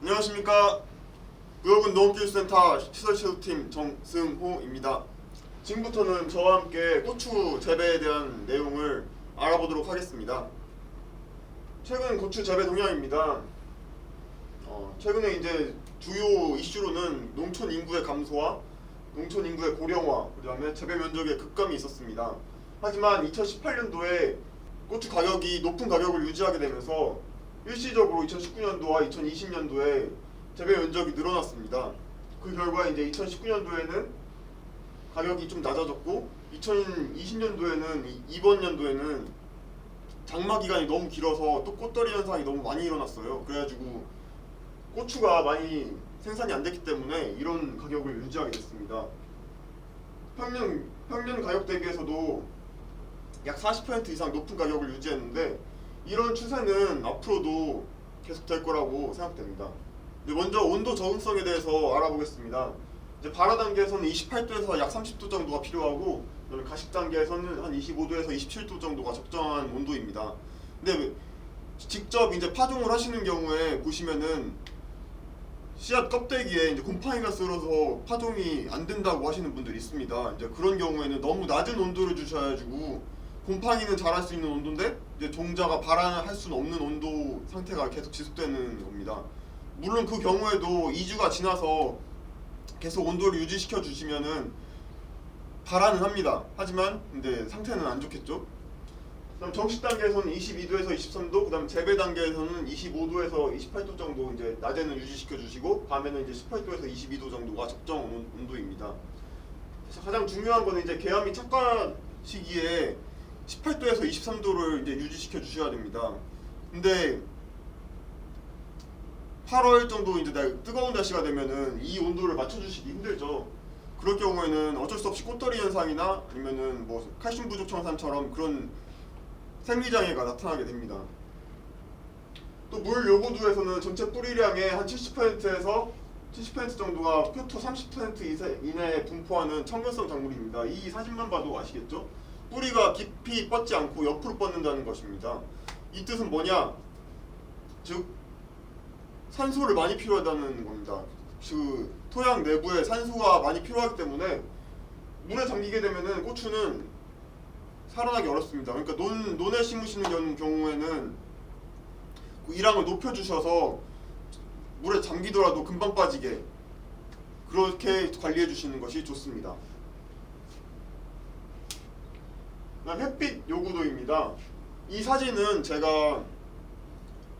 안녕하십니까. 구역은 농업기술센터 시설시설팀 정승호입니다. 지금부터는 저와 함께 고추 재배에 대한 내용을 알아보도록 하겠습니다. 최근 고추 재배 동향입니다. 최근에 이제 주요 이슈로는 농촌 인구의 감소와 농촌 인구의 고령화, 그다음에 재배 면적의 급감이 있었습니다. 하지만 2018년도에 고추 가격이 높은 가격을 유지하게 되면서 일시적으로 2019년도와 2020년도에 재배 면적이 늘어났습니다. 그 결과 이제 2019년도에는 가격이 좀 낮아졌고 2020년도에는 이번 연도에는 장마 기간이 너무 길어서 또 꽃떨이 현상이 너무 많이 일어났어요. 그래가지고 고추가 많이 생산이 안 됐기 때문에 이런 가격을 유지하게 됐습니다. 평년 가격 대비해서도 약 40% 이상 높은 가격을 유지했는데 이런 추세는 앞으로도 계속 될 거라고 생각됩니다. 먼저 온도 적응성에 대해서 알아보겠습니다. 이제 발화 단계에서는 28도에서 약 30도 정도가 필요하고 가식 단계에서는 한 25도에서 27도 정도가 적정한 온도입니다. 근데 직접 이제 파종을 하시는 경우에 보시면은 씨앗 껍데기에 이제 곰팡이가 쓸어서 파종이 안 된다고 하시는 분들이 있습니다. 이제 그런 경우에는 너무 낮은 온도를 주셔가지고 곰팡이는 자랄 수 있는 온도인데 이제 종자가 발화할 수는 없는 온도 상태가 계속 지속되는 겁니다. 물론 그 경우에도 2주가 지나서 계속 온도를 유지시켜 주시면은 발화는 합니다. 하지만 근데 상태는 안 좋겠죠. 그다음 정식 단계에서는 22도에서 23도, 그다음 재배 단계에서는 25도에서 28도 정도 이제 낮에는 유지시켜 주시고 밤에는 이제 18도에서 22도 정도가 적정 온도입니다. 가장 중요한 거는 이제 개암이 착화 시기에 18도에서 23도를 이제 유지시켜 주셔야 됩니다. 근데 8월 정도 이제 뜨거운 날씨가 되면은 이 온도를 맞춰주시기 힘들죠. 그럴 경우에는 어쩔 수 없이 꽃떨이 현상이나 아니면은 뭐 칼슘 부족 청산처럼 그런 생리장애가 나타나게 됩니다. 또 물 요구도에서는 전체 뿌리량의 한 70%에서 70% 정도가 표토 30% 이내에 분포하는 청결성 작물입니다. 이 사진만 봐도 아시겠죠? 뿌리가 깊이 뻗지 않고 옆으로 뻗는다는 것입니다. 이 뜻은 뭐냐? 즉 산소를 많이 필요하다는 겁니다. 그 토양 내부에 산소가 많이 필요하기 때문에 물에 잠기게 되면은 고추는 살아나기 어렵습니다. 그러니까 논에 심으시는 경우에는 그 일항을 높여주셔서 물에 잠기더라도 금방 빠지게 그렇게 관리해 주시는 것이 좋습니다. 그다음 햇빛 요구도입니다. 이 사진은 제가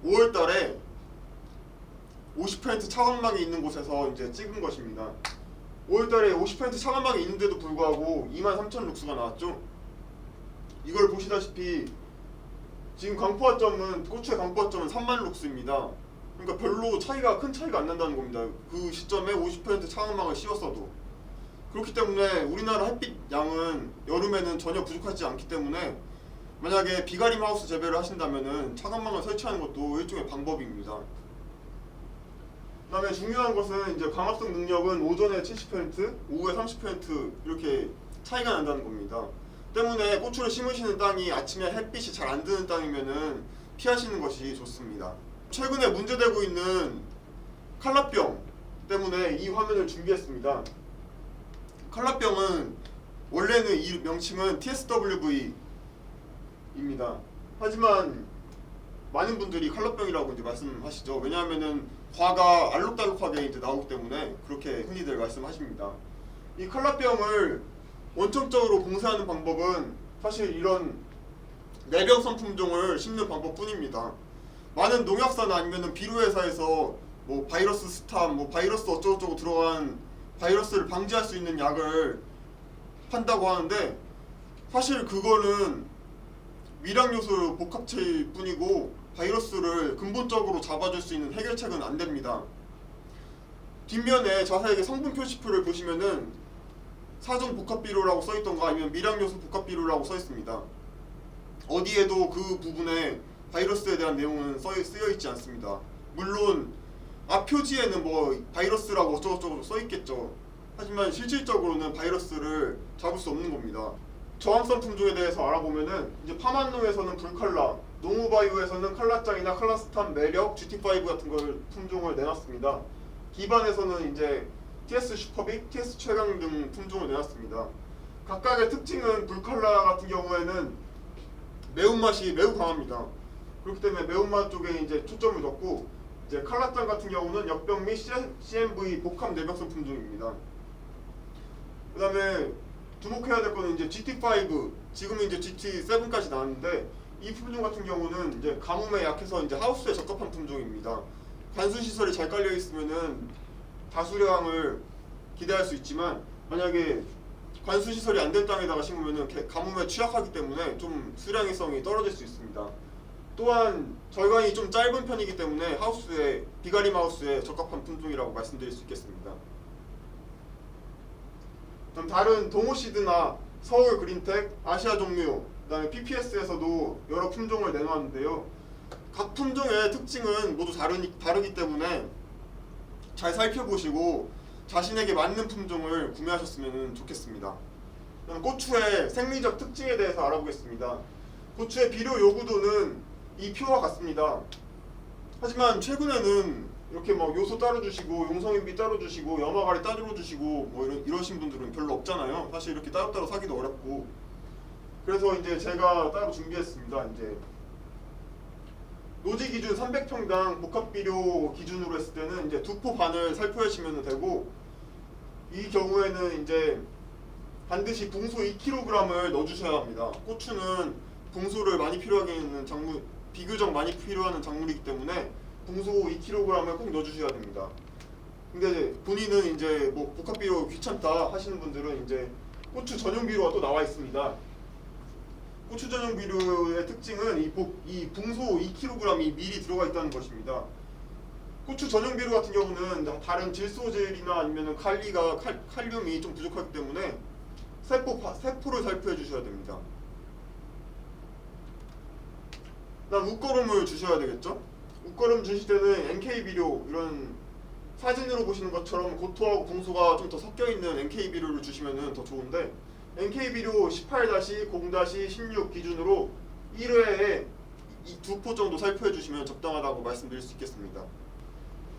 5월달에 50% 차광망이 있는 곳에서 이제 찍은 것입니다. 5월달에 50% 차광망이 있는데도 불구하고 23,000 룩스가 나왔죠. 이걸 보시다시피 지금 강포화점은 고추의 강포화점은 3만 룩스입니다. 그러니까 별로 큰 차이가 안 난다는 겁니다. 그 시점에 50% 차광망을 씌웠어도. 그렇기 때문에 우리나라 햇빛 양은 여름에는 전혀 부족하지 않기 때문에 만약에 비가림 하우스 재배를 하신다면은 차광망을 설치하는 것도 일종의 방법입니다. 그다음에 중요한 것은 이제 광합성 능력은 오전에 70%, 오후에 30% 이렇게 차이가 난다는 겁니다. 때문에 고추를 심으시는 땅이 아침에 햇빛이 잘 안 드는 땅이면은 피하시는 것이 좋습니다. 최근에 문제되고 있는 칼라병 때문에 이 화면을 준비했습니다. 칼라병은 원래는 이 명칭은 TSWV입니다. 하지만 많은 분들이 칼라병이라고 이제 말씀하시죠. 왜냐하면은 과가 알록달록하게 이제 나오기 때문에 그렇게 흔히들 말씀하십니다. 이 칼라병을 원천적으로 봉쇄하는 방법은 사실 이런 내병성 품종을 심는 방법뿐입니다. 많은 농약사나 아니면은 비료회사에서 뭐 바이러스 스탐, 뭐 바이러스 어쩌고저쩌고 들어간 바이러스를 방지할 수 있는 약을 판다고 하는데 사실 그거는 미량요소 복합체일 뿐이고 바이러스를 근본적으로 잡아줄 수 있는 해결책은 안 됩니다. 뒷면에 자세하게 성분 표시표를 보시면은 사전 복합비료라고 써있던가 아니면 미량요소 복합비료라고 써있습니다. 어디에도 그 부분에 바이러스에 대한 내용은 쓰여있지 않습니다. 물론 앞 표지에는 뭐 바이러스라고 어쩌고저쩌고 써있겠죠. 하지만 실질적으로는 바이러스를 잡을 수 없는 겁니다. 저항성 품종에 대해서 알아보면은 이제 파만농에서는 불칼라, 농우바이오에서는 칼라짱이나 칼라스탄, 매력, GT5 같은 걸 품종을 내놨습니다. 기반에서는 이제 TS 슈퍼빅, TS 최강 등 품종을 내놨습니다. 각각의 특징은 불칼라 같은 경우에는 매운맛이 매우 강합니다. 그렇기 때문에 매운맛 쪽에 이제 초점을 뒀고, 이제 칼라짱 같은 경우는 역병 및 CMV 복합 내병성 품종입니다. 그 다음에 주목해야 될 거는 이제 GT5, 지금은 이제 GT7까지 나왔는데, 이 품종 같은 경우는 이제 가뭄에 약해서 이제 하우스에 적합한 품종입니다. 관수 시설이 잘 깔려 있으면은 다수량을 기대할 수 있지만, 만약에 관수 시설이 안 된 땅에다가 심으면은 가뭄에 취약하기 때문에 좀 수량성이 떨어질 수 있습니다. 또한 절간이 좀 짧은 편이기 때문에 하우스에 비가림 하우스에 적합한 품종이라고 말씀드릴 수 있겠습니다. 그럼 다른 동호시드나 서울 그린텍, 아시아 종묘, 그다음에 PPS에서도 여러 품종을 내놓았는데요. 각 품종의 특징은 모두 다르기 때문에 잘 살펴보시고 자신에게 맞는 품종을 구매하셨으면 좋겠습니다. 그럼 고추의 생리적 특징에 대해서 알아보겠습니다. 고추의 비료 요구도는 이 표와 같습니다. 하지만 최근에는 이렇게 막 요소 따로 주시고 용성인비 따로 주시고 염화가리 따로 주시고 뭐 이러신 분들은 별로 없잖아요. 사실 이렇게 따로따로 사기도 어렵고. 그래서 이제 제가 따로 준비했습니다. 이제 노지 기준 300평당 복합 비료 기준으로 했을 때는 이제 2포 반을 살포하시면 되고, 이 경우에는 이제 반드시 붕소 2kg을 넣어주셔야 합니다. 고추는 붕소를 많이 필요하게 있는 작물, 비교적 많이 필요하는 작물이기 때문에 붕소 2kg을 꼭 넣어주셔야 됩니다. 근데 본인은 이제 뭐 복합 비료 귀찮다 하시는 분들은 이제 고추 전용 비료가 또 나와 있습니다. 고추 전용 비료의 특징은 이 붕소 2kg이 미리 들어가 있다는 것입니다. 고추 전용 비료 같은 경우는 다른 질소질이나 아니면 칼륨이 좀 부족하기 때문에 세포를 살포해 주셔야 됩니다. 그다음 웃거름을 주셔야 되겠죠? 웃거름 주실 때는 NK 비료, 이런 사진으로 보시는 것처럼 고토하고 붕소가 좀 더 섞여 있는 NK 비료를 주시면 더 좋은데, NK 비료 18-0-16 기준으로 1회에 2포 정도 살포해 주시면 적당하다고 말씀드릴 수 있겠습니다.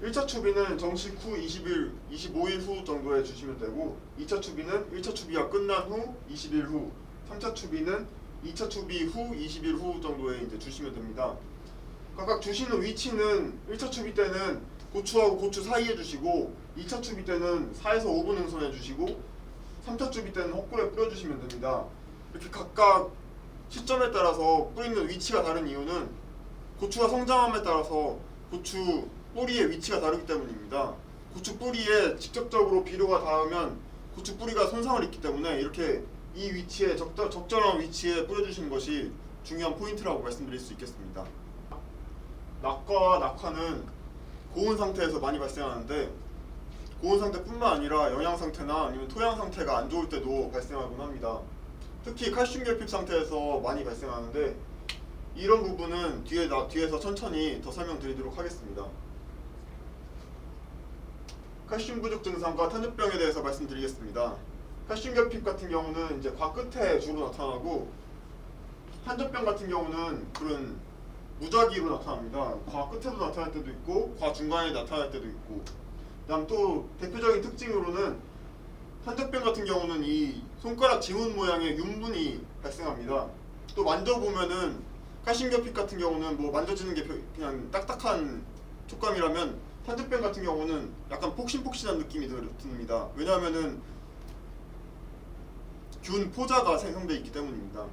1차 추비는 정식 후 25일 후 정도에 주시면 되고, 2차 추비는 1차 추비가 끝난 후 20일 후, 3차 추비는 2차 추비 후 20일 후 정도에 이제 주시면 됩니다. 각각 주시는 위치는 1차 추비 때는 고추하고 고추 사이에 주시고, 2차 추비 때는 4에서 5분 응선해 주시고, 3차 추비 때는 헛골에 뿌려주시면 됩니다. 이렇게 각각 시점에 따라서 뿌리는 위치가 다른 이유는 고추가 성장함에 따라서 고추 뿌리의 위치가 다르기 때문입니다. 고추 뿌리에 직접적으로 비료가 닿으면 고추 뿌리가 손상을 입기 때문에 이렇게 이 위치에 적절한 위치에 뿌려주시는 것이 중요한 포인트라고 말씀드릴 수 있겠습니다. 낙과와 낙화는 고온 상태에서 많이 발생하는데, 고온 상태뿐만 아니라 영양 상태나 아니면 토양 상태가 안 좋을 때도 발생하곤 합니다. 특히 칼슘 결핍 상태에서 많이 발생하는데, 이런 부분은 뒤에서 천천히 더 설명드리도록 하겠습니다. 칼슘 부족 증상과 탄저병에 대해서 말씀드리겠습니다. 칼슘 결핍 같은 경우는 이제 과 끝에 주로 나타나고, 탄저병 같은 경우는 그런 무작위로 나타납니다. 과 끝에도 나타날 때도 있고, 과 중간에 나타날 때도 있고. 그다음 또 대표적인 특징으로는 탄저병 같은 경우는 이 손가락 지문 모양의 윤분이 발생합니다. 또 만져보면은 칼슘 결핍 같은 경우는 뭐 만져지는 게 그냥 딱딱한 촉감이라면, 탄저병 같은 경우는 약간 폭신폭신한 느낌이 듭니다. 왜냐하면은 균 포자가 생성되어 있기 때문입니다.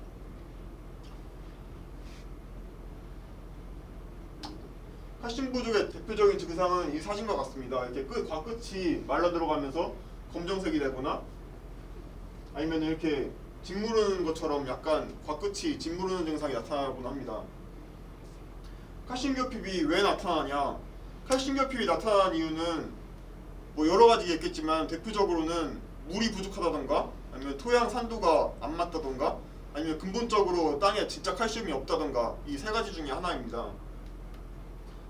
칼슘 부족의 대표적인 증상은 이 사진과 같습니다. 이렇게 과 끝이 말라 들어가면서 검정색이 되거나, 아니면 이렇게 짓무르는 것처럼 약간 과 끝이 짓무르는 증상이 나타나곤 합니다. 칼슘 결핍이 왜 나타나냐? 칼슘 결핍이 나타나는 이유는 뭐 여러 가지가 있겠지만, 대표적으로는 물이 부족하다던가, 아니면 토양 산도가 안 맞다던가, 아니면 근본적으로 땅에 진짜 칼슘이 없다던가, 이 세 가지 중에 하나입니다.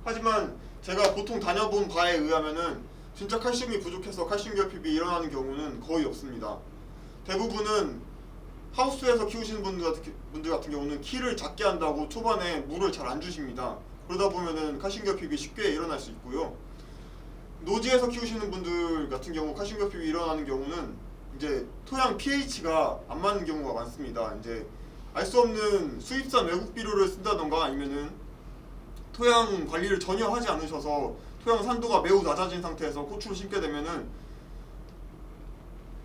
하지만 제가 보통 다녀본 바에 의하면은 진짜 칼슘이 부족해서 칼슘 결핍이 일어나는 경우는 거의 없습니다. 대부분은 하우스에서 키우시는 분들 같은 경우는 키를 작게 한다고 초반에 물을 잘 안 주십니다. 그러다 보면은 칼슘 결핍이 쉽게 일어날 수 있고요. 노지에서 키우시는 분들 같은 경우 칼슘 결핍이 일어나는 경우는 이제 토양 pH가 안 맞는 경우가 많습니다. 이제 알 수 없는 수입산 외국 비료를 쓴다던가 아니면은 토양 관리를 전혀 하지 않으셔서 토양 산도가 매우 낮아진 상태에서 고추를 심게 되면은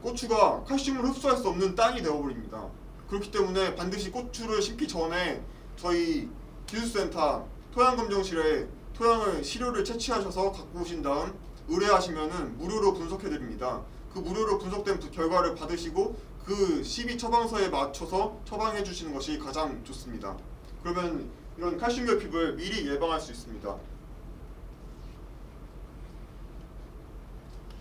고추가 칼슘을 흡수할 수 없는 땅이 되어버립니다. 그렇기 때문에 반드시 고추를 심기 전에 저희 기술센터 토양검정실에 토양을 시료를 채취하셔서 갖고 오신 다음 의뢰하시면은 무료로 분석해드립니다. 그 무료로 분석된 결과를 받으시고 그 시비 처방서에 맞춰서 처방해 주시는 것이 가장 좋습니다. 그러면 이런 칼슘 결핍을 미리 예방할 수 있습니다.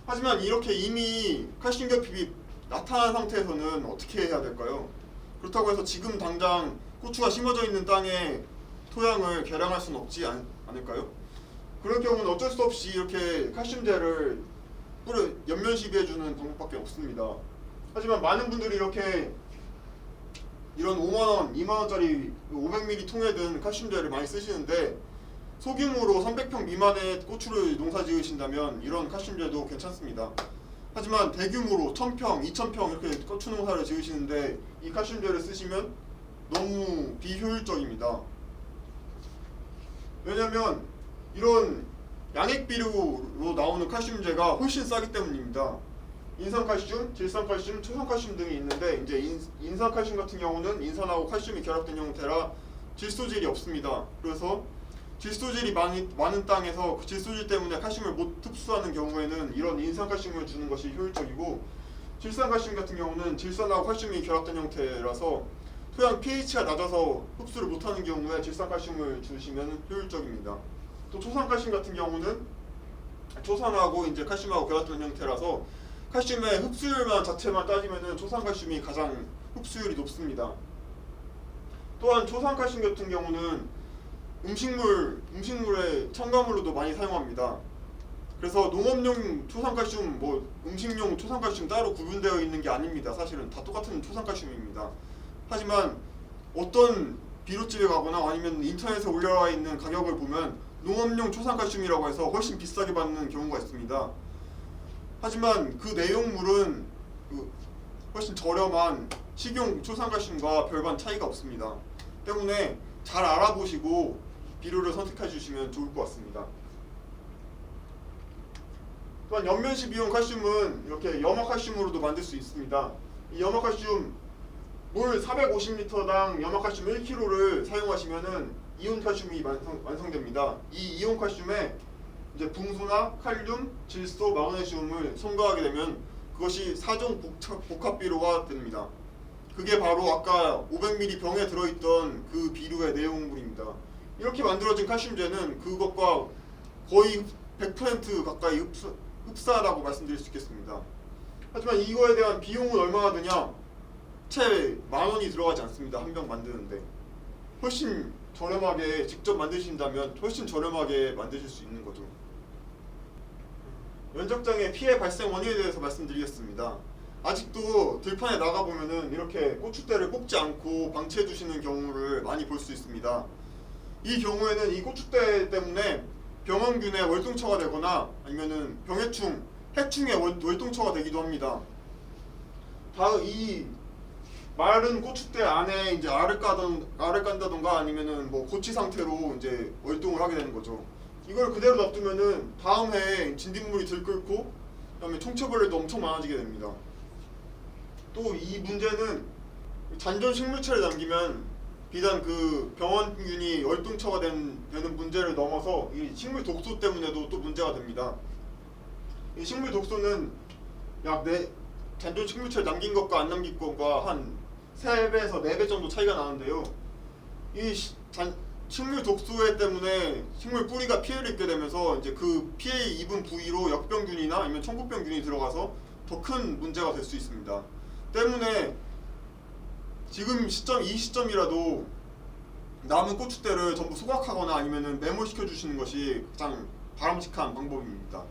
하지만 이렇게 이미 칼슘 결핍이 나타난 상태에서는 어떻게 해야 될까요? 그렇다고 해서 지금 당장 고추가 심어져 있는 땅에 토양을 개량할 수는 없지 않을까요? 그럴 경우는 어쩔 수 없이 이렇게 칼슘제를 연면 시비해주는 방법밖에 없습니다. 하지만 많은 분들이 이렇게 이런 5만원, 2만원짜리 500ml 통에 든 칼슘제를 많이 쓰시는데 소규모로 300평 미만의 고추를 농사 지으신다면 이런 칼슘제도 괜찮습니다. 하지만 대규모로 1000평, 2000평 이렇게 고추 농사를 지으시는데 이 칼슘제를 쓰시면 너무 비효율적입니다. 왜냐면 이런 양액비료로 나오는 칼슘제가 훨씬 싸기 때문입니다. 인산칼슘, 질산칼슘, 초산칼슘 등이 있는데 이제 인산칼슘 같은 경우는 인산하고 칼슘이 결합된 형태라 질소질이 없습니다. 그래서 질소질이 많은 땅에서 그 질소질 때문에 칼슘을 못 흡수하는 경우에는 이런 인산칼슘을 주는 것이 효율적이고, 질산칼슘 같은 경우는 질산하고 칼슘이 결합된 형태라서 토양 pH가 낮아서 흡수를 못하는 경우에 질산칼슘을 주시면 효율적입니다. 또 초산칼슘 같은 경우는 초산하고 이제 칼슘하고 결합된 형태라서 칼슘의 흡수율만 자체만 따지면은 초산칼슘이 가장 흡수율이 높습니다. 또한 초산칼슘 같은 경우는 음식물의 첨가물로도 많이 사용합니다. 그래서 농업용 초산칼슘, 음식용 초산칼슘 따로 구분되어 있는 게 아닙니다. 사실은 다 똑같은 초산칼슘입니다. 하지만 어떤 비료집에 가거나 아니면 인터넷에 올라와 있는 가격을 보면 농업용 초산칼슘이라고 해서 훨씬 비싸게 받는 경우가 있습니다. 하지만 그 내용물은 훨씬 저렴한 식용 초산칼슘과 별반 차이가 없습니다. 때문에 잘 알아보시고 비료를 선택해 주시면 좋을 것 같습니다. 또한 연면시 비용 칼슘은 이렇게 염화칼슘으로도 만들 수 있습니다. 이 염화칼슘 물 450리터당 염화칼슘 1kg를 사용하시면은 이온칼슘이 완성됩니다. 이 이온칼슘에 이제 붕소나 칼륨, 질소, 마그네슘을 첨가하게 되면 그것이 4종 복합비료가 됩니다. 그게 바로 아까 500ml 병에 들어있던 그 비료의 내용물입니다. 이렇게 만들어진 칼슘제는 그것과 거의 100% 가까이 흡사하다고 말씀드릴 수 있겠습니다. 하지만 이거에 대한 비용은 얼마나 드냐? 채 10,000원이 들어가지 않습니다. 한 병 만드는데. 훨씬 저렴하게 직접 만드신다면 훨씬 저렴하게 만드실 수 있는 거죠. 면적장의 피해 발생 원인에 대해서 말씀드리겠습니다. 아직도 들판에 나가보면은 이렇게 고추대를 꼽지 않고 방치해 두시는 경우를 많이 볼 수 있습니다. 이 경우에는 이 고추대 때문에 병원균의 월동처가 되거나 아니면은 병해충, 해충의 월동처가 되기도 합니다. 이 마른 고추대 안에 이제 알을 깐다던가 아니면은 고치 상태로 이제 월동을 하게 되는 거죠. 이걸 그대로 놔두면은 다음 해에 진딧물이 들끓고 그다음에 총체벌레도 엄청 많아지게 됩니다. 또 이 문제는 잔존 식물체를 남기면 비단 그 병원균이 월동처가 되는 문제를 넘어서 이 식물 독소 때문에도 또 문제가 됩니다. 이 식물 독소는 약 잔존 식물체를 남긴 것과 안 남긴 것과 한 3배에서 4배 정도 차이가 나는데요. 이 식물 독소에 때문에 식물 뿌리가 피해를 입게 되면서 이제 그 피해 입은 부위로 역병균이나 아니면 청국병균이 들어가서 더 큰 문제가 될 수 있습니다. 때문에 지금 이 시점이라도 남은 고추대를 전부 소각하거나 아니면 매몰시켜 주시는 것이 가장 바람직한 방법입니다.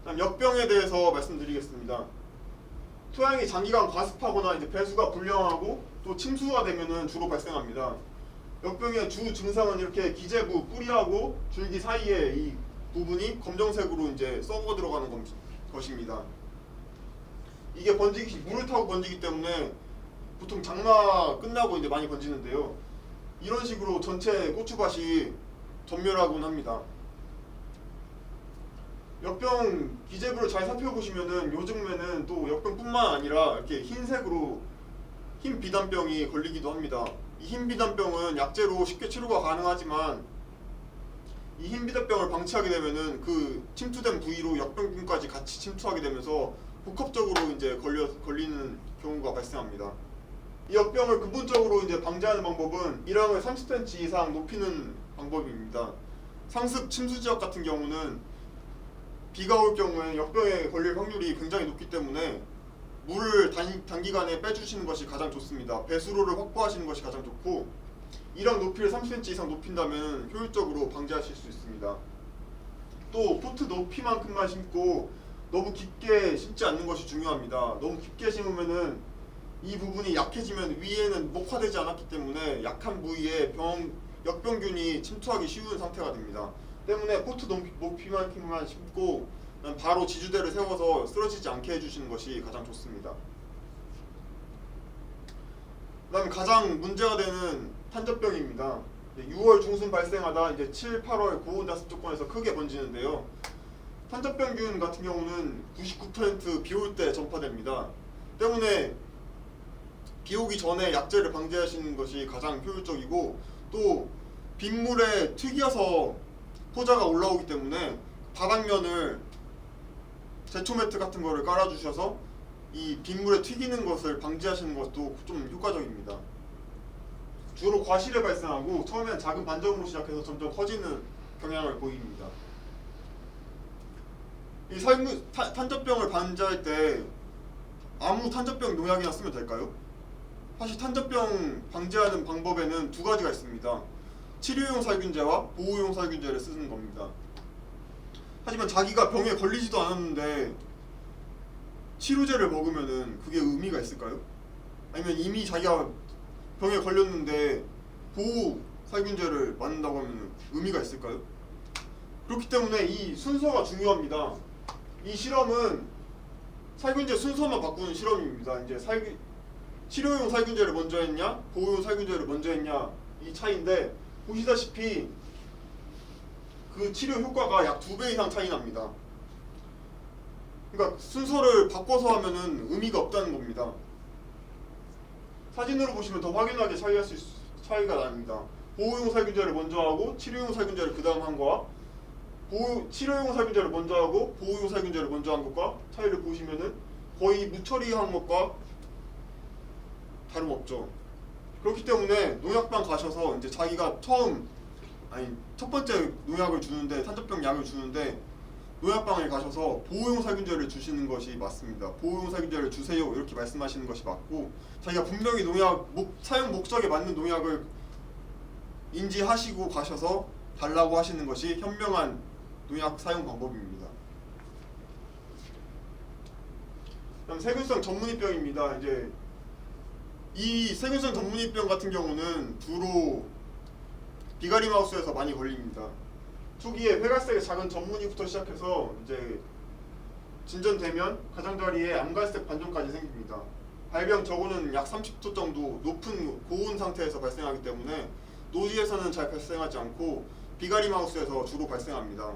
다음 역병에 대해서 말씀드리겠습니다. 토양이 장기간 과습하거나 이제 배수가 불량하고 또 침수가 되면은 주로 발생합니다. 역병의 주 증상은 이렇게 기재부 뿌리하고 줄기 사이에 이 부분이 검정색으로 이제 썩어 들어가는 것입니다. 이게 번지기 물을 타고 번지기 때문에 보통 장마 끝나고 이제 많이 번지는데요. 이런 식으로 전체 고추밭이 전멸하곤 합니다. 역병 기재부를 잘 살펴보시면은 요즘에는 또 역병뿐만 아니라 이렇게 흰색으로 흰 비단병이 걸리기도 합니다. 이 흰 비단병은 약재로 쉽게 치료가 가능하지만 이 흰 비단병을 방치하게 되면은 그 침투된 부위로 역병균까지 같이 침투하게 되면서 복합적으로 이제 걸리는 경우가 발생합니다. 이 역병을 근본적으로 이제 방지하는 방법은 일항을 30cm 이상 높이는 방법입니다. 상습 침수 지역 같은 경우는 비가 올 경우에 역병에 걸릴 확률이 굉장히 높기 때문에 물을 단기간에 빼주시는 것이 가장 좋습니다. 배수로를 확보하시는 것이 가장 좋고 일항 높이를 30cm 이상 높인다면 효율적으로 방지하실 수 있습니다. 또 포트 높이만큼만 심고 너무 깊게 심지 않는 것이 중요합니다. 너무 깊게 심으면은 이 부분이 약해지면 위에는 목화되지 않았기 때문에 약한 부위에 역병균이 침투하기 쉬운 상태가 됩니다. 때문에 포트 높이만큼만 심고 바로 지주대를 세워서 쓰러지지 않게 해주시는 것이 가장 좋습니다. 그다음에 가장 문제가 되는 탄저병입니다. 6월 중순 발생하다 이제 7, 8월 고온 다습조건에서 크게 번지는데요. 탄저병균 같은 경우는 99% 비 올 때 전파됩니다. 때문에 비 오기 전에 약재를 방지하시는 것이 가장 효율적이고 또 빗물에 튀겨서 포자가 올라오기 때문에 바닥면을 제초매트 같은 거를 깔아주셔서 이 빗물에 튀기는 것을 방지하시는 것도 좀 효과적입니다. 주로 과실에 발생하고 처음엔 작은 반점으로 시작해서 점점 커지는 경향을 보입니다. 이 탄저병을 방지할 때 아무 탄저병 농약이나 쓰면 될까요? 사실 탄저병 방지하는 방법에는 두 가지가 있습니다. 치료용 살균제와 보호용 살균제를 쓰는 겁니다. 하지만 자기가 병에 걸리지도 않았는데 치료제를 먹으면은 그게 의미가 있을까요? 아니면 이미 자기가 병에 걸렸는데 보호 살균제를 맞는다고 하면 의미가 있을까요? 그렇기 때문에 이 순서가 중요합니다. 이 실험은 살균제 순서만 바꾸는 실험입니다. 이제 치료용 살균제를 먼저 했냐, 보호용 살균제를 먼저 했냐 이 차이인데 보시다시피 그 치료 효과가 약 2배 이상 차이 납니다. 그러니까 순서를 바꿔서 하면은 의미가 없다는 겁니다. 사진으로 보시면 더 확연하게 차이가 납니다. 보호용 살균제를 먼저 하고 치료용 살균제를 그 다음 한 거와 치료용 살균제를 먼저 하고 보호용 살균제를 먼저 한 것과 차이를 보시면은 거의 무처리한 것과 다름없죠. 그렇기 때문에 농약방 가셔서 이제 자기가 첫 번째 농약을 주는데 탄저병 약을 주는데 농약방에 가셔서 보호용 살균제를 주시는 것이 맞습니다. 보호용 살균제를 주세요 이렇게 말씀하시는 것이 맞고 자기가 분명히 사용 목적에 맞는 농약을 인지하시고 가셔서 달라고 하시는 것이 현명한 농약 사용 방법입니다. 그다음 세균성 전문이병입니다. 이제 이 세균성 전문이병 같은 경우는 주로 비가리 마우스에서 많이 걸립니다. 초기에 회갈색의 작은 전무늬부터 시작해서 이제 진전되면 가장자리에 암갈색 반점까지 생깁니다. 발병 저고는 약 30도 정도 높은 고온 상태에서 발생하기 때문에 노지에서는 잘 발생하지 않고 비가리 마우스에서 주로 발생합니다.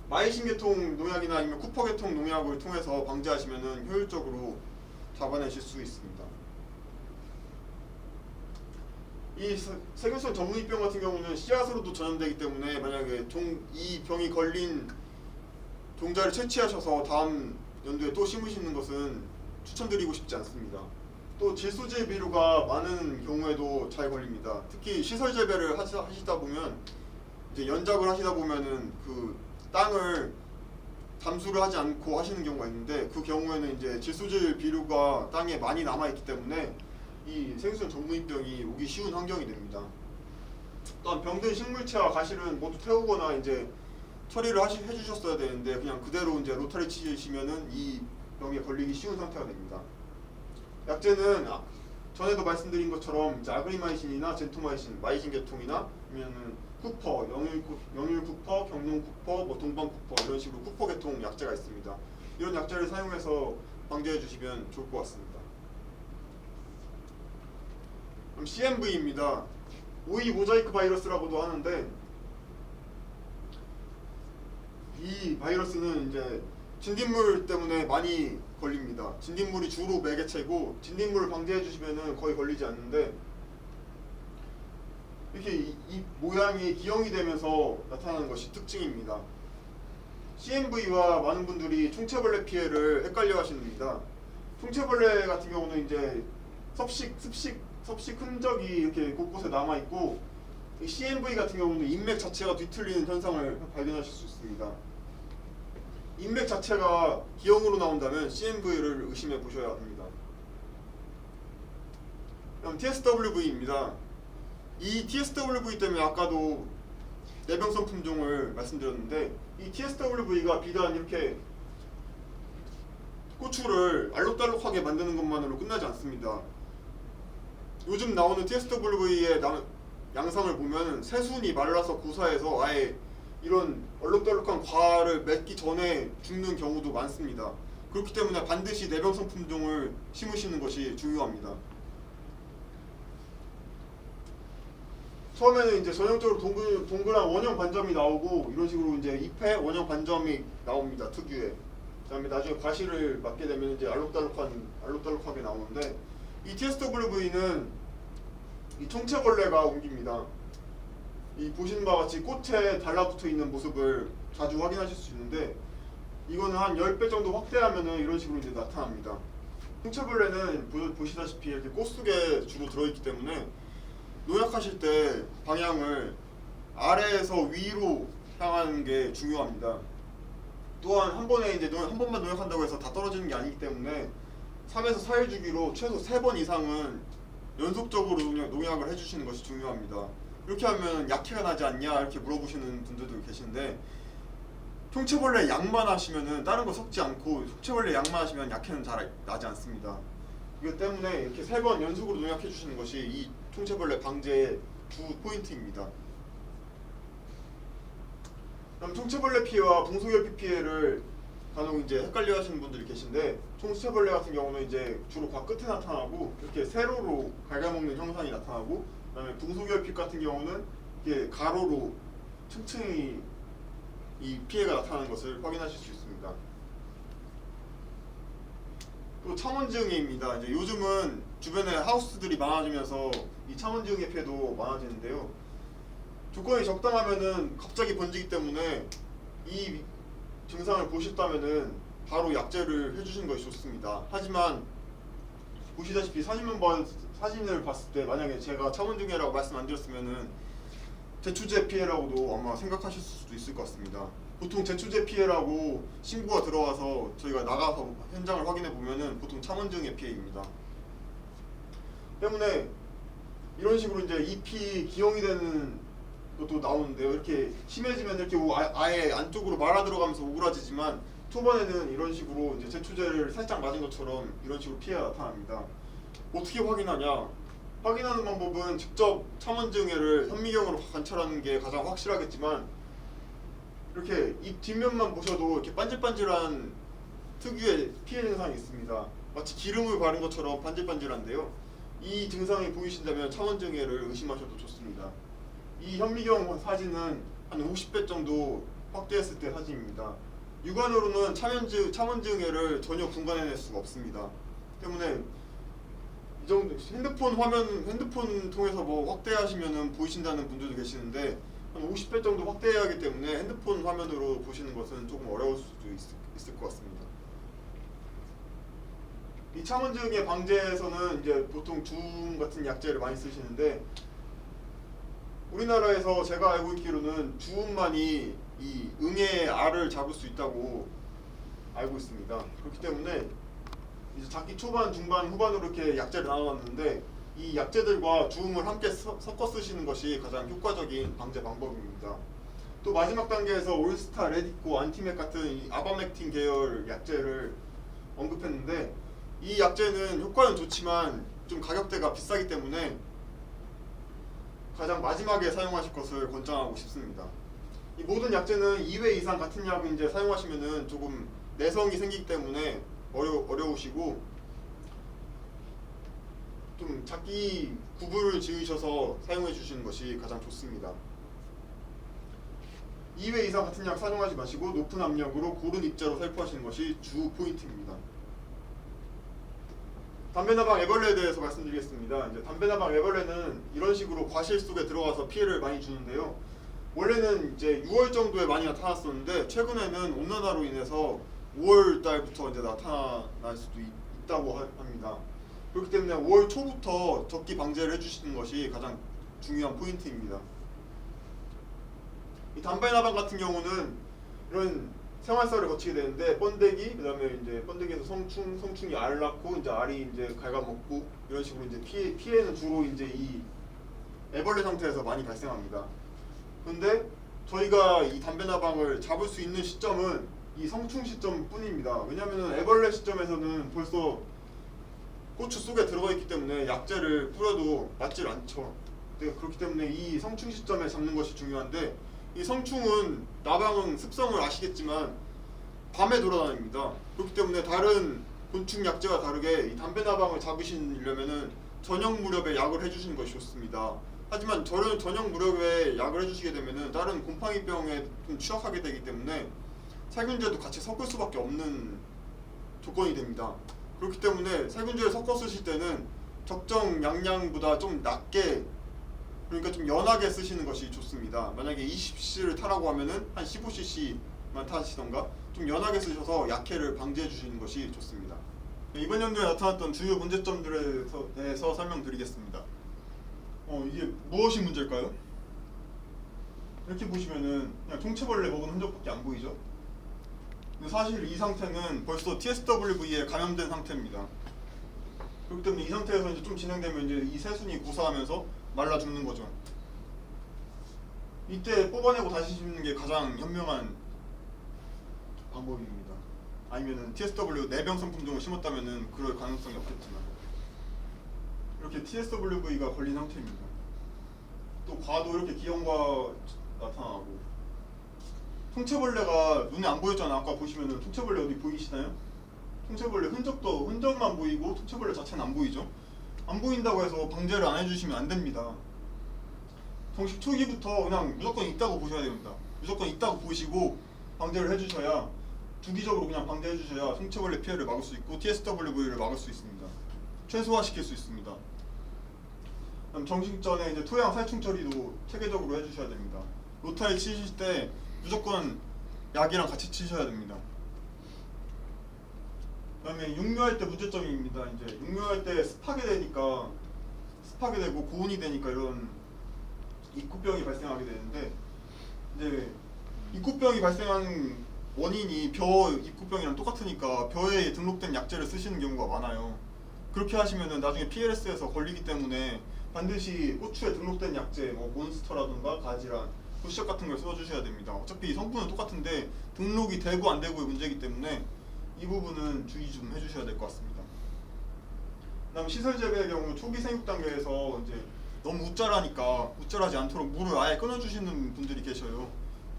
마이신 계통 농약이나 아니면 쿠퍼 계통 농약을 통해서 방지하시면 효율적으로 잡아내실 수 있습니다. 이 세균성 전문이병 같은 경우는 씨앗으로도 전염되기 때문에 만약에 이 병이 걸린 종자를 채취하셔서 다음 연도에 또 심으시는 것은 추천드리고 싶지 않습니다. 또 질소질 비료가 많은 경우에도 잘 걸립니다. 특히 시설 재배를 하시다 보면 이제 연작을 하시다 보면은 그 땅을 담수를 하지 않고 하시는 경우가 있는데 그 경우에는 이제 질소질 비료가 땅에 많이 남아 있기 때문에 이 세균성 전무이병이 오기 쉬운 환경이 됩니다. 또한 병든 식물체와 가실은 모두 태우거나 이제 처리를 해주셨어야 되는데 그냥 그대로 이제 로타리 치시면은 이 병에 걸리기 쉬운 상태가 됩니다. 약제는 전에도 말씀드린 것처럼 이제 아그리마이신이나 젠토마이신, 마이신 계통이나 아니면은 쿠퍼, 영율 쿠퍼, 경룡 쿠퍼, 뭐 동방 쿠퍼 이런 식으로 쿠퍼 계통 약제가 있습니다. 이런 약제를 사용해서 방제해 주시면 좋을 것 같습니다. 그럼 CMV입니다. 오이 모자이크 바이러스라고도 하는데 이 바이러스는 이제 진딧물 때문에 많이 걸립니다. 진딧물이 주로 매개체고 진딧물을 방제해 주시면은 거의 걸리지 않는데 이렇게 이 모양이 기형이 되면서 나타나는 것이 특징입니다. CMV와 많은 분들이 총체벌레 피해를 헷갈려 하십니다. 총체벌레 같은 경우는 이제 섭식 흔적이 이렇게 곳곳에 남아 있고 CMV 같은 경우는 인맥 자체가 뒤틀리는 현상을 발견하실 수 있습니다. 인맥 자체가 기형으로 나온다면 CMV를 의심해 보셔야 합니다. 그럼 TSWV입니다. 이 TSWV 때문에 아까도 내병성 품종을 말씀드렸는데 이 TSWV가 비단 이렇게 고추를 알록달록하게 만드는 것만으로 끝나지 않습니다. 요즘 나오는 TSWV의 양상을 보면 새순이 말라서 고사해서 아예 이런 얼룩덜룩한 과를 맺기 전에 죽는 경우도 많습니다. 그렇기 때문에 반드시 내병성 품종을 심으시는 것이 중요합니다. 처음에는 이제 전형적으로 동그란 원형 반점이 나오고 이런 식으로 이제 잎에 원형 반점이 나옵니다. 특유의. 그다음에 나중에 과실을 맞게 되면 이제 알록달록하게 나오는데 이 TSWV는 이 총체벌레가 옮깁니다. 이 보시는 바와 같이 꽃에 달라붙어 있는 모습을 자주 확인하실 수 있는데 이거는 한 10배 정도 확대하면은 이런 식으로 이제 나타납니다. 총체벌레는 보시다시피 이렇게 꽃 속에 주로 들어있기 때문에 농약하실 때 방향을 아래에서 위로 향하는 게 중요합니다. 또한 한 번에 이제 한 번만 농약한다고 해서 다 떨어지는 게 아니기 때문에 3에서 4일 주기로 최소 3번 이상은 연속적으로 농약을 해주시는 것이 중요합니다. 이렇게 하면 약해가 나지 않냐 이렇게 물어보시는 분들도 계신데 총체벌레 약만 하시면은 다른 거 섞지 않고 총체벌레 약만 하시면 약해는 잘 나지 않습니다. 이것 때문에 이렇게 3번 연속으로 농약해 주시는 것이 이 총체벌레 방제의 주 포인트입니다. 그럼 총체벌레 피해와 붕소결핍 피해를 간혹 이제 헷갈려 하시는 분들이 계신데 총체벌레 같은 경우는 이제 주로 과 끝에 나타나고 이렇게 세로로 갉아먹는 형상이 나타나고 그다음에 붕소결핍 같은 경우는 이게 가로로 층층이 이 피해가 나타나는 것을 확인하실 수 있습니다. 또 참원증입니다. 이제 요즘은 주변에 하우스들이 많아지면서 이 참원증의 피해도 많아지는데요. 조건이 적당하면은 갑자기 번지기 때문에 이 증상을 보셨다면은 바로 약제를 해주시는 것이 좋습니다. 하지만 보시다시피 사진을 봤을 때 만약에 제가 참원증해라고 말씀 안 드렸으면은 제초제 피해라고도 아마 생각하실 수도 있을 것 같습니다. 보통 제초제 피해라고 신고가 들어와서 저희가 나가서 현장을 확인해 보면은 보통 참원증의 피해입니다. 때문에 이런 식으로 이제 잎이 기형이 되는 것도 나오는데요. 이렇게 심해지면 이렇게 아예 안쪽으로 말아 들어가면서 오그라지지만 초반에는 이런 식으로 이제 제초제를 살짝 맞은 것처럼 이런 식으로 피해가 나타납니다. 어떻게 확인하냐? 확인하는 방법은 직접 참원증해를 현미경으로 관찰하는 게 가장 확실하겠지만 이렇게 잎 뒷면만 보셔도 이렇게 반질반질한 특유의 피해 증상이 있습니다. 마치 기름을 바른 것처럼 반질반질한데요. 이 증상이 보이신다면 참원증해를 의심하셔도 좋습니다. 이 현미경 사진은 한 50배 정도 확대했을 때 사진입니다. 육안으로는 참원증해를 전혀 분간해낼 수가 없습니다. 때문에 이 정도 핸드폰 통해서 뭐 확대하시면은 보이신다는 분들도 계시는데 한 50배 정도 확대해야 하기 때문에 핸드폰 화면으로 보시는 것은 조금 어려울 수도 있을 것 같습니다. 이 참원증해 방제에서는 이제 보통 주음 같은 약제를 많이 쓰시는데 우리나라에서 제가 알고 있기로는 주음만이 이 응애의 알을 잡을 수 있다고 알고 있습니다. 그렇기 때문에 이제 작기 초반, 중반, 후반으로 이렇게 약제를 나눠놨는데 이 약제들과 주음을 함께 섞어 쓰시는 것이 가장 효과적인 방제 방법입니다. 또 마지막 단계에서 올스타, 레디코, 안티맥 같은 이 아바맥틴 계열 약제를 언급했는데 이 약재는 효과는 좋지만 좀 가격대가 비싸기 때문에 가장 마지막에 사용하실 것을 권장하고 싶습니다. 이 모든 약재는 2회 이상 같은 약을 이제 사용하시면은 조금 내성이 생기기 때문에 어려우시고 좀 작기 구분을 지으셔서 사용해 주시는 것이 가장 좋습니다. 2회 이상 같은 약 사용하지 마시고 높은 압력으로 고른 입자로 살포하시는 것이 주 포인트입니다. 담배나방 애벌레에 대해서 말씀드리겠습니다. 이제 담배나방 애벌레는 이런 식으로 과실 속에 들어가서 피해를 많이 주는데요. 원래는 이제 6월 정도에 많이 나타났었는데 최근에는 온난화로 인해서 5월 달부터 이제 나타날 수도 있다고 합니다. 그렇기 때문에 5월 초부터 적기 방제를 해주시는 것이 가장 중요한 포인트입니다. 이 담배나방 같은 경우는 이런 생활사를 거치게 되는데 번데기, 그다음에 이제 번데기에서 성충이 알 낳고 이제 알이 이제 갉아먹고 이런 식으로 이제 피해는 주로 이제 이 애벌레 상태에서 많이 발생합니다. 근데 저희가 이 담배나방을 잡을 수 있는 시점은 이 성충 시점뿐입니다. 왜냐하면 애벌레 시점에서는 벌써 고추 속에 들어가 있기 때문에 약재를 뿌려도 맞질 않죠. 네, 그렇기 때문에 이 성충 시점에 잡는 것이 중요한데 이 성충은 나방은 습성을 아시겠지만 밤에 돌아다닙니다. 그렇기 때문에 다른 곤충 약재와 다르게 이 담배나방을 잡으시려면은 저녁 무렵에 약을 해주시는 것이 좋습니다. 하지만 저녁 무렵에 약을 해주시게 되면은 다른 곰팡이병에 좀 취약하게 되기 때문에 살균제도 같이 섞을 수밖에 없는 조건이 됩니다. 그렇기 때문에 살균제를 섞어 쓰실 때는 적정 양량보다 좀 낮게, 그러니까 좀 연하게 쓰시는 것이 좋습니다. 만약에 20cc를 타라고 하면은 한 15cc만 타시던가 좀 연하게 쓰셔서 약해를 방지해 주시는 것이 좋습니다. 이번 연도에 나타났던 주요 문제점들에 대해서 설명드리겠습니다. 이게 무엇이 문제일까요? 이렇게 보시면은 그냥 총체벌레 먹은 흔적밖에 안 보이죠? 근데 사실 이 상태는 벌써 TSWV에 감염된 상태입니다. 그렇기 때문에 이 상태에서 이제 좀 진행되면 이제 이 새순이 고사하면서 말라 죽는 거죠. 이때 뽑아내고 다시 심는 게 가장 현명한 방법입니다. 아니면은 TSW 내병 선품종을 심었다면은 그럴 가능성이 없겠지만 이렇게 TSWV가 걸린 상태입니다. 또 과도 이렇게 기형과 나타나고 총체벌레가 눈에 안 보였잖아요. 아까 보시면은 총체벌레 어디 보이시나요? 총체벌레 흔적만 보이고 총체벌레 자체는 안 보이죠. 안 보인다고 해서 방제를 안 해주시면 안 됩니다. 정식 초기부터 그냥 무조건 있다고 보셔야 됩니다. 무조건 있다고 보시고 방제를 해주셔야, 주기적으로 그냥 방제해 주셔야 총체벌레 피해를 막을 수 있고 TSWV를 막을 수 있습니다. 최소화시킬 수 있습니다. 그럼 정식 전에 이제 토양 살충 처리도 체계적으로 해주셔야 됩니다. 로타일 치실 때 무조건 약이랑 같이 치셔야 됩니다. 그다음에 육묘할 때 문제점입니다. 이제 육묘할 때 습하게 되고 고온이 되니까 이런 입구병이 발생하게 되는데, 이제 입구병이 발생하는 원인이 벼 입구병이랑 똑같으니까 벼에 등록된 약재를 쓰시는 경우가 많아요. 그렇게 하시면은 나중에 PLS에서 걸리기 때문에 반드시 고추에 등록된 약재, 뭐 몬스터라든가 가지란, 부시적 같은 걸 써주셔야 됩니다. 어차피 성분은 똑같은데 등록이 되고 안 되고의 문제이기 때문에 이 부분은 주의 좀 해주셔야 될 것 같습니다. 그다음 시설 재배의 경우 초기 생육 단계에서 이제 너무 우짜라지 않도록 물을 아예 끊어주시는 분들이 계셔요.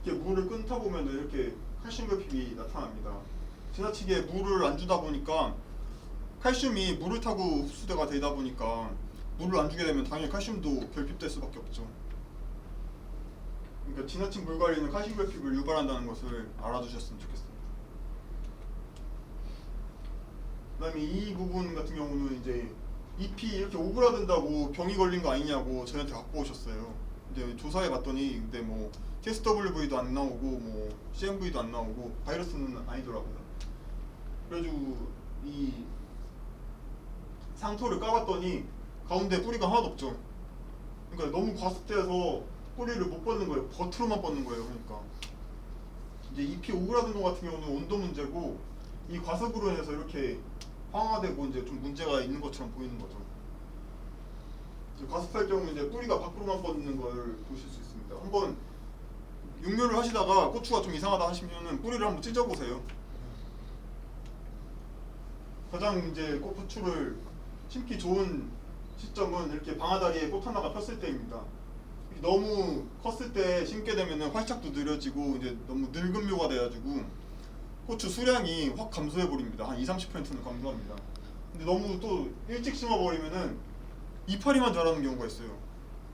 이렇게 물을 끊다 보면 이렇게 칼슘 결핍이 나타납니다. 지나치게 물을 안 주다 보니까 칼슘이 물을 타고 흡수가 되다 보니까 물을 안 주게 되면 당연히 칼슘도 결핍될 수밖에 없죠. 그러니까 지나친 물 관리는 칼슘 결핍을 유발한다는 것을 알아두셨으면 좋겠습니다. 그다음에 이 부분 같은 경우는 이제 잎이 이렇게 오그라든다고 병이 걸린 거 아니냐고 저희한테 갖고 오셨어요. 이제 조사해 봤더니 근데 뭐 TSWV도 안 나오고 뭐 CMV도 안 나오고 바이러스는 아니더라고요. 그래가지고 이 상토를 까봤더니 가운데 뿌리가 하나도 없죠. 그러니까 너무 과습돼서 뿌리를 못 뻗는 거예요. 겉으로만 뻗는 거예요. 그러니까 이제 잎이 오그라든 것 같은 경우는 온도 문제고, 이 과습으로 인해서 이렇게 황화되고 이제 좀 문제가 있는 것처럼 보이는 거죠. 과습할 경우 이제 뿌리가 밖으로만 뻗는 걸 보실 수 있습니다. 한번 육묘를 하시다가 고추가 좀 이상하다 하시면은 뿌리를 한번 찢어보세요. 가장 이제 고추를 심기 좋은 시점은 이렇게 방아다리에 꽃 하나가 폈을 때입니다. 너무 컸을 때 심게 되면은 활착도 느려지고 이제 너무 늙은 묘가 돼가지고 고추 수량이 확 감소해 버립니다. 한 20-30%는 감소합니다. 근데 너무 또 일찍 심어버리면은 이파리만 자라는 경우가 있어요.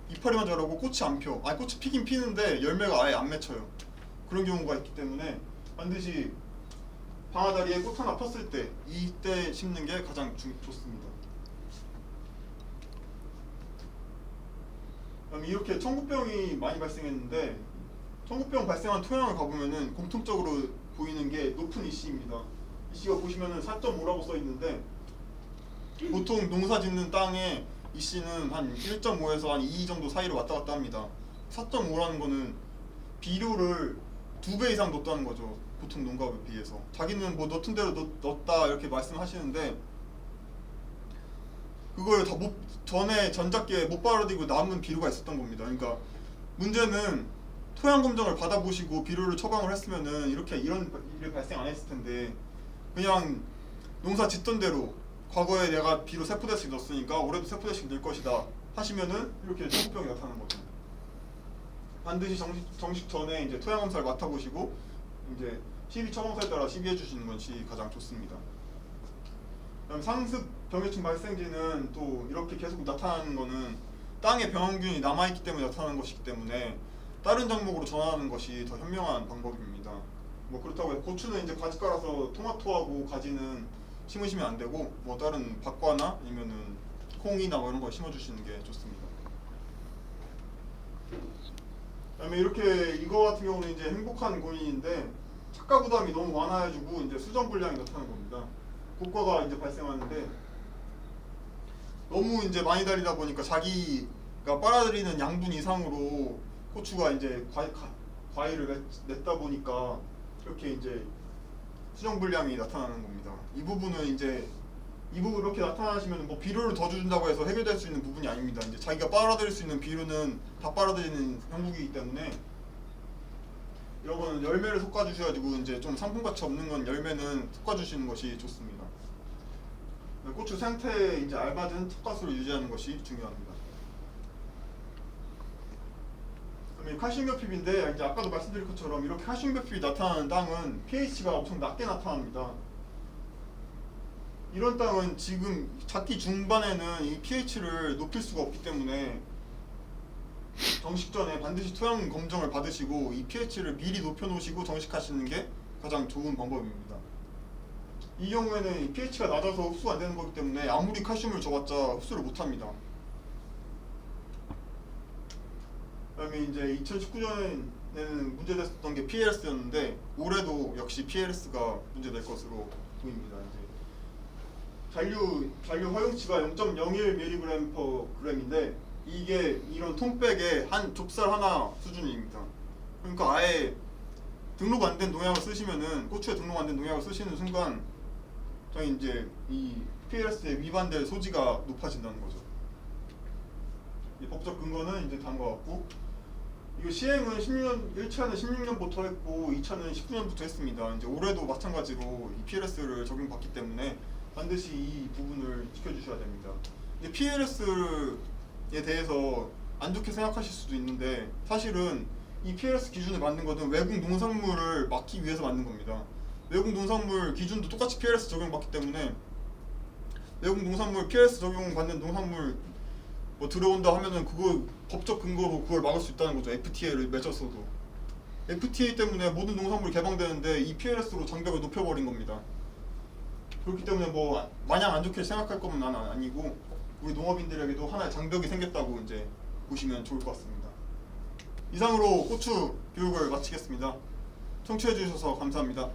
이파리만 자라고 꽃이 안 펴. 아니 꽃이 피긴 피는데 열매가 아예 안 맺혀요. 그런 경우가 있기 때문에 반드시 방아다리에 꽃 하나 폈을 때 이때 심는 게 가장 좋습니다. 그다음에 이렇게 청국병이 많이 발생했는데 청국병 발생한 토양을 가보면은 공통적으로 보이는 게 높은 이씨입니다. 이씨가 보시면은 4.5라고 써 있는데 보통 농사 짓는 땅에 이씨는 한 1.5에서 한 2 정도 사이로 왔다 갔다 합니다. 4.5라는 거는 비료를 2배 이상 넣었다는 거죠. 보통 농가에 비해서. 자기는 뭐 넣던 대로 넣었다 이렇게 말씀하시는데 그걸 다 전에 전작기에 못 빨아들이고 남은 비료가 있었던 겁니다. 그러니까 문제는 토양 검정을 받아보시고 비료를 처방을 했으면은 이런 일이 발생 안 했을 텐데 그냥 농사 짓던 대로 과거에 내가 비료 세포대씩 넣었으니까 올해도 세포대씩 넣을 것이다 하시면은 이렇게 청국병이 나타나는 거죠. 반드시 정식 전에 이제 토양 검사를 맡아보시고 이제 시비 처방사에 따라 시비해 주시는 것이 가장 좋습니다. 그다음 상습 병해충 발생지는 또 이렇게 계속 나타나는 거는 땅에 병원균이 남아있기 때문에 나타나는 것이기 때문에 다른 작목으로 전환하는 것이 더 현명한 방법입니다. 뭐 그렇다고 해서 고추는 이제 가지 깔아서 토마토하고 가지는 심으시면 안 되고 뭐 다른 박과나 아니면은 콩이나 뭐 이런 거 심어주시는 게 좋습니다. 그다음에 이렇게 이거 같은 경우는 이제 행복한 고인인데 착가 부담이 너무 많아가지고 이제 수정 불량이 나타나는 겁니다. 고과가 이제 발생하는데 너무 이제 많이 달리다 보니까 자기가 빨아들이는 양분 이상으로 고추가 이제 과일을 냈다 보니까 이렇게 이제 수정 불량이 나타나는 겁니다. 이 부분은 이제 이 부분 이렇게 나타나시면 뭐 비료를 더 준다고 해서 해결될 수 있는 부분이 아닙니다. 이제 자기가 빨아들일 수 있는 비료는 다 빨아들이는 형국이기 때문에 이런 거는 열매를 솎아주셔가지고 이제 좀 상품가치 없는 건 열매는 솎아주시는 것이 좋습니다. 고추 생태에 이제 알맞은 텃가수를 유지하는 것이 중요합니다. 그다음에 칼슘벽핍인데 이제 아까도 말씀드린 것처럼 이렇게 칼슘벽핍이 나타나는 땅은 pH가 엄청 낮게 나타납니다. 이런 땅은 지금 작기 중반에는 이 pH를 높일 수가 없기 때문에 정식 전에 반드시 토양 검정을 받으시고 이 pH를 미리 높여놓으시고 정식하시는 게 가장 좋은 방법입니다. 이 경우에는 이 pH가 낮아서 흡수가 안 되는 거기 때문에 아무리 칼슘을 줘봤자 흡수를 못합니다. 그다음에 이제 2019년에는 문제됐었던 게 PLS였는데 올해도 역시 PLS가 문제될 것으로 보입니다. 이제 잔류 허용치가 0.01mg/g인데 이게 이런 통백에 한 좁쌀 하나 수준입니다. 그러니까 아예 등록 안 된 농약을 쓰시면은 고추에 등록 안 된 농약을 쓰시는 순간 저희 이제 이 PLS에 위반될 소지가 높아진다는 거죠. 이 법적 근거는 이제 다음과 같고 이거 시행은 1차는 16년부터 했고 2차는 19년부터 했습니다. 이제 올해도 마찬가지로 이 PLS를 적용받기 때문에 반드시 이 부분을 지켜주셔야 됩니다. 이제 PLS에 대해서 안 좋게 생각하실 수도 있는데 사실은 이 PLS 기준을 만든 것은 외국 농산물을 막기 위해서 만든 겁니다. 외국 농산물 기준도 똑같이 PLS 적용받기 때문에 외국 농산물 PLS 적용받는 농산물 뭐 들어온다 하면은 그거 법적 근거로 그걸 막을 수 있다는 거죠. FTA를 맺었어도. FTA 때문에 모든 농산물이 개방되는데 이 PLS로 장벽을 높여버린 겁니다. 그렇기 때문에 뭐 마냥 안 좋게 생각할 거면 난 아니고 우리 농업인들에게도 하나의 장벽이 생겼다고 이제 보시면 좋을 것 같습니다. 이상으로 고추 교육을 마치겠습니다. 청취해 주셔서 감사합니다.